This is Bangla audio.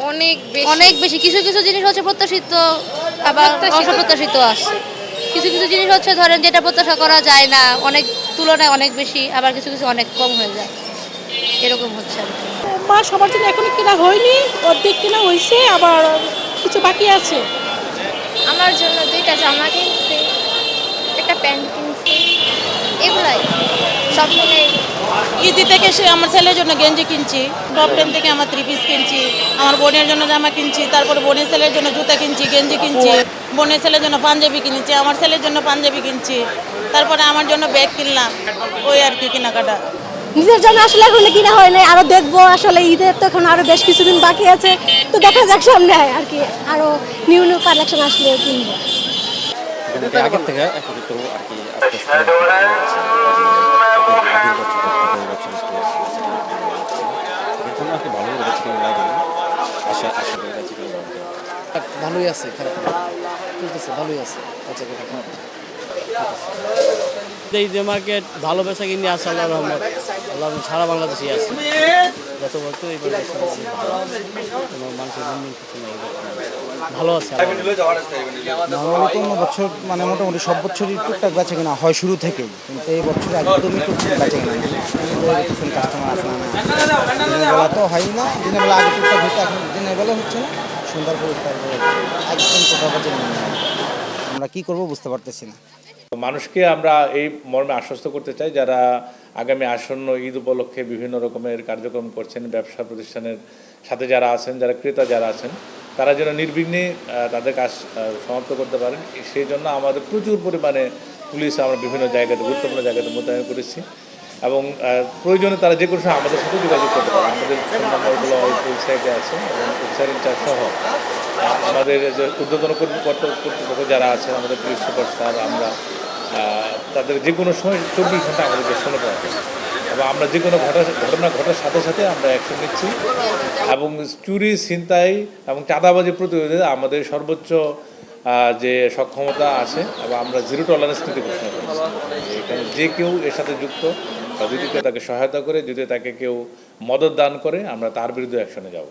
অনেক বেশি। কিছু কিছু জিনিস হচ্ছে প্রত্যাশিত, আবার অপ্রত্যাশিত আসছে। কিছু কিছু জিনিস হচ্ছে ধরেন যেটা প্রত্যাশা করা যায় না, অনেক তুলনায় অনেক বেশি, আবার কিছু কিছু অনেক কম হয়ে যায়, এরকম হচ্ছে আর কি। মা সবার জন্য এখনো কেনা হয়নি, অর্ধেক কেনা হয়েছে, আবার কিছু বাকি আছে। আমার জন্য 2টা জামা কিনছি, একটা প্যান্ট কিনছি, এগুলাই সব মিলে। ইজি থেকে সে আমার ছেলের জন্য গেঞ্জি কিনছি, টপ 10 থেকে আমার 3 পিস কিনছি, আমার বোনের জন্য জামা কিনছি, তারপরে বোনের ছেলের জন্য জুতা কিনছি, গেঞ্জি কিনছি, বোনের ছেলের জন্য পাঞ্জাবি কিনেছি, আমার ছেলের জন্য পাঞ্জাবি কিনছি, তারপরে আমার জন্য ব্যাগ কিনলাম, ওই আর কি কেনাকাটা। নিজের জন্য আসলে এখন কিনা হয় নাই, আরো দেখবো। আসলে ঈদের তো এখন আরো বেশ কিছুদিন বাকি আছে, তো দেখা যাক সামনে আর কি আরো নিউ নিউ কালেকশন আসলে কিনবো। আগের থেকে এখন একটু আর কি আস্তে আস্তে আগের বছর এখন আর কি ভালো বেড়েছে কিনা লাগে না, আশা আশা করে বেড়েছে কিনা লাগে। ভালোই আছে, খারাপ চলতেছে, ভালোই আছে, আচ্ছা খারাপ। এই যে মার্কেট ভালো বেচা কিনে আছে, আল্লাহ রহমত, আল্লাহ সারা বাংলাদেশে আছে। গত বছর এই কোনো মানুষের লেনদেন কিছু নেই, ভালো আছে। নর্মালি তো অন্য বছর মানে মোটামুটি সব বছরই টুকটাক বেচা কেনা হয় শুরু থেকেই, কিন্তু এই বছর একদমই টুকটাক বেচা কেনা কাস্টমার আসে না, দিনের বেলা তো হয় না, দিনের বেলা আগে টুকটাক হচ্ছে, এখন দিনের বেলা হচ্ছে না, সন্ধ্যার পরে একদম কোথাও বেচা কেনা নেই। আমরা কী করবো বুঝতে পারতেছি না। মানুষকে আমরা এই মর্মে আশ্বস্ত করতে চাই, যারা আগামী আসন্ন ঈদ উপলক্ষে বিভিন্ন রকমের কার্যক্রম করছেন, ব্যবসা প্রতিষ্ঠানের সাথে যারা আছেন, যারা ক্রেতা যারা আছেন, তারা যেন নির্বিঘ্নে তাদের কাজ সমাপ্ত করতে পারেন। সেই জন্য আমাদের প্রচুর পরিমাণে পুলিশ আমরা বিভিন্ন জায়গাতে, গুরুত্বপূর্ণ জায়গাতে মোতায়েন করেছি, এবং প্রয়োজনে তারা যে কোনো সময় আমাদের সাথে যোগাযোগ করতে পারে। আমাদের ফোন নম্বরগুলো ওয়েবসাইটে আছে, এবং ওয়েবসাইট ইনচার্জ সহ আমাদের যে ঊর্ধ্বতন কর্তৃপক্ষ যারা আছেন, আমাদের পুলিশ সুপার স্যার, আমরা তাদের যে কোনো সময় 24 ঘন্টা আমাদেরকে ফোনে পাওয়া যায়, এবং আমরা যে কোনো ঘটনা ঘটার সাথে সাথে আমরা অ্যাকশন নিচ্ছি, এবং চুরি, ছিনতাই এবং চাঁদাবাজি প্রতিরোধে আমাদের সর্বোচ্চ যে সক্ষমতা আছে, এবং আমরা জিরো টলারেন্স নীতি ঘোষণা করেছি। এখানে যে কেউ এর সাথে যুক্ত বা যদি কেউ তাকে সহায়তা করে, যদি তাকে কেউ মদত দান করে, আমরা তার বিরুদ্ধে অ্যাকশনে যাব।